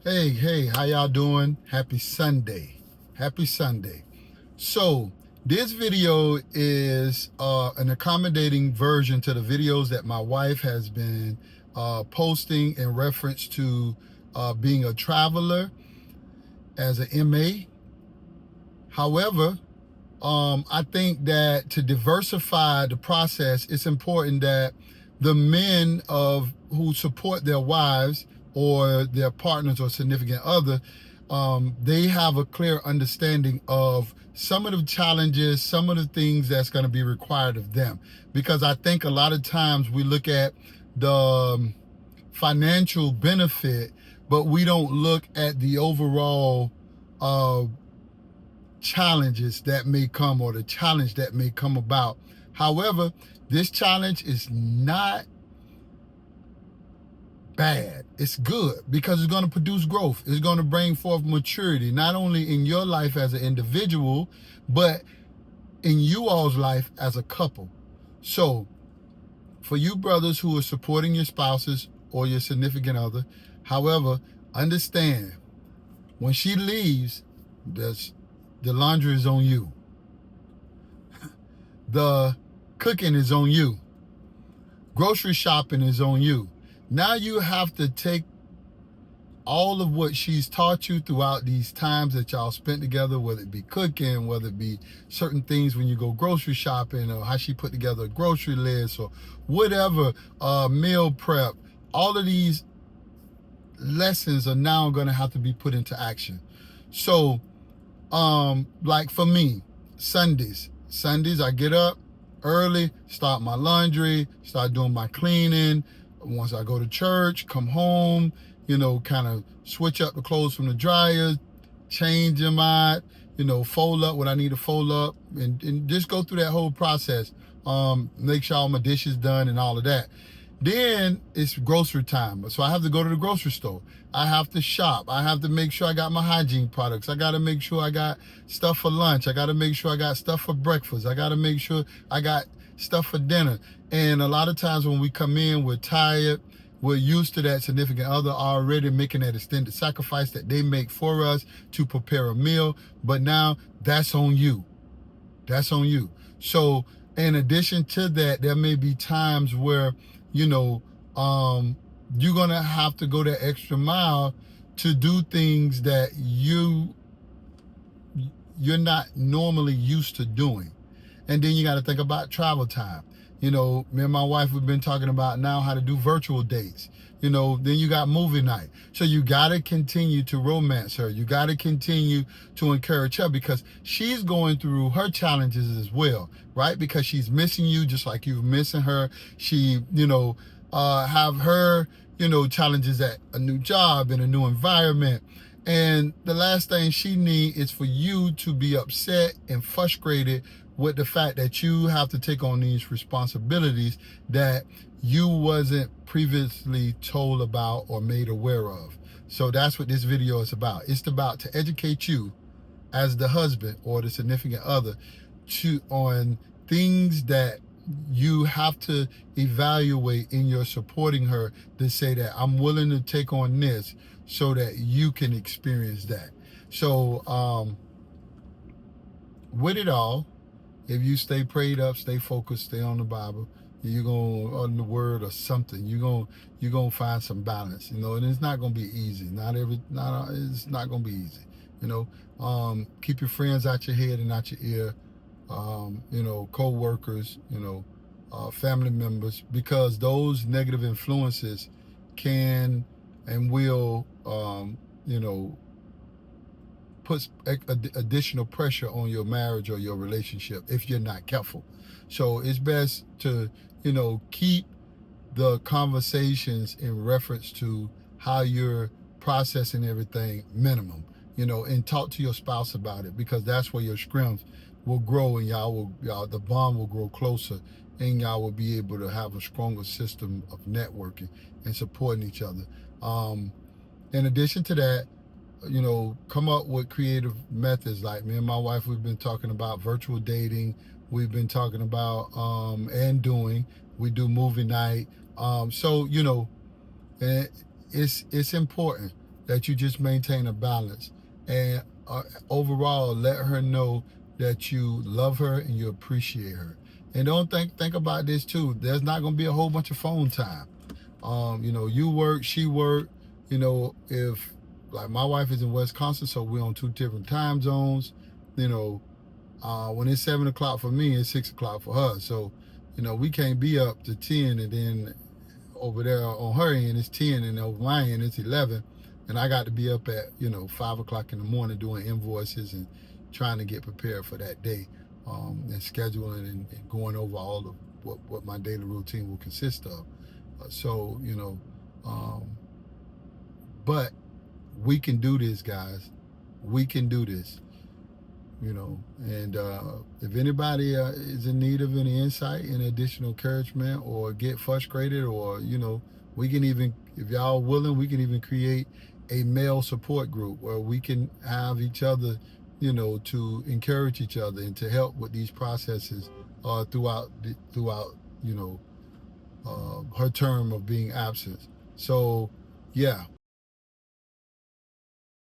Hey, how y'all doing? Happy Sunday. Happy Sunday. So, this video is an accommodating version to the videos that my wife has been posting in reference to being a traveler as an MA. However, I think that to diversify the process, it's important that the men who support their wives or their partners or significant other, they have a clear understanding of some of the challenges, some of the things that's going to be required of them. Because I think a lot of times we look at the financial benefit, but we don't look at the overall challenges that may come or the challenge that may come about. However, this challenge is not bad. It's good because it's going to produce growth. It's going to bring forth maturity, not only in your life as an individual, but in you all's life as a couple. So for you brothers who are supporting your spouses or your significant other, however, understand when she leaves, the laundry is on you. The cooking is on you. Grocery shopping is on you. Now you have to take all of what she's taught you throughout these times that y'all spent together, whether it be cooking, whether it be certain things when you go grocery shopping, or how she put together a grocery list, or whatever, meal prep. All of these lessons are now going to have to be put into action. So, like for me, Sundays I get up early, start my laundry, start doing my cleaning. Once I go to church, come home, kind of switch up the clothes from the dryer, change them out, fold up what I need to fold up, and just go through that whole process. Make sure all my dishes done and all of that. Then it's grocery time. So I have to go to the grocery store. I have to shop. I have to make sure I got my hygiene products. I got to make sure I got stuff for lunch. I got to make sure I got stuff for breakfast. I got to make sure I got stuff for dinner. And a lot of times when we come in, we're tired. We're used to that significant other already making that extended sacrifice that they make for us to prepare a meal. But now that's on you. That's on you. So in addition to that, there may be times where you're going to have to go that extra mile to do things that you're not normally used to doing. And then you got to think about travel time. Me and my wife, we've been talking about now how to do virtual dates. Then you got movie night. So you got to continue to romance her. You got to continue to encourage her because she's going through her challenges as well, right? Because she's missing you just like you're missing her. She, have her, challenges at a new job in a new environment. And the last thing she needs is for you to be upset and frustrated with the fact that you have to take on these responsibilities that you wasn't previously told about or made aware of. So that's what this video is about. It's about to educate you as the husband or the significant other on things that you have to evaluate in your supporting her to say that I'm willing to take on this so that you can experience that. So with it all, if you stay prayed up, stay focused, stay on the Bible, you're going on the word or something, you're going to find some balance, and it's not going to be easy. It's not going to be easy. Keep your friends out your head and out your ear. Co-workers, family members, because those negative influences can and will, puts additional pressure on your marriage or your relationship if you're not careful. So it's best to, keep the conversations in reference to how you're processing everything minimum, and talk to your spouse about it, because that's where your strength will grow and the bond will grow closer, and y'all will be able to have a stronger system of networking and supporting each other. In addition to that, come up with creative methods. Like me and my wife, we've been talking about virtual dating. We've been talking about we do movie night. So it's important. that you just maintain a balance. And overall, let her know that you love her and you appreciate her. And don't think about this too. There's not going to be a whole bunch of phone time. You know, you work, she work. You know, if like my wife is in Wisconsin, so we're on 2 different time zones. You know, when it's 7 o'clock for me, it's 6 o'clock for her. So, you know, we can't be up to 10 and then over there on her end it's 10 and over my end it's 11. And I got to be up at, you know, 5 o'clock in the morning doing invoices and trying to get prepared for that day, and scheduling and going over all of what my daily routine will consist of. So, you know, but we can do this, guys. We can do this, you know. And if anybody is in need of any insight and additional encouragement or get frustrated, or, you know, we can even, if y'all willing, we can even create a male support group where we can have each other, you know, to encourage each other and to help with these processes throughout, you know, her term of being absent. So, yeah,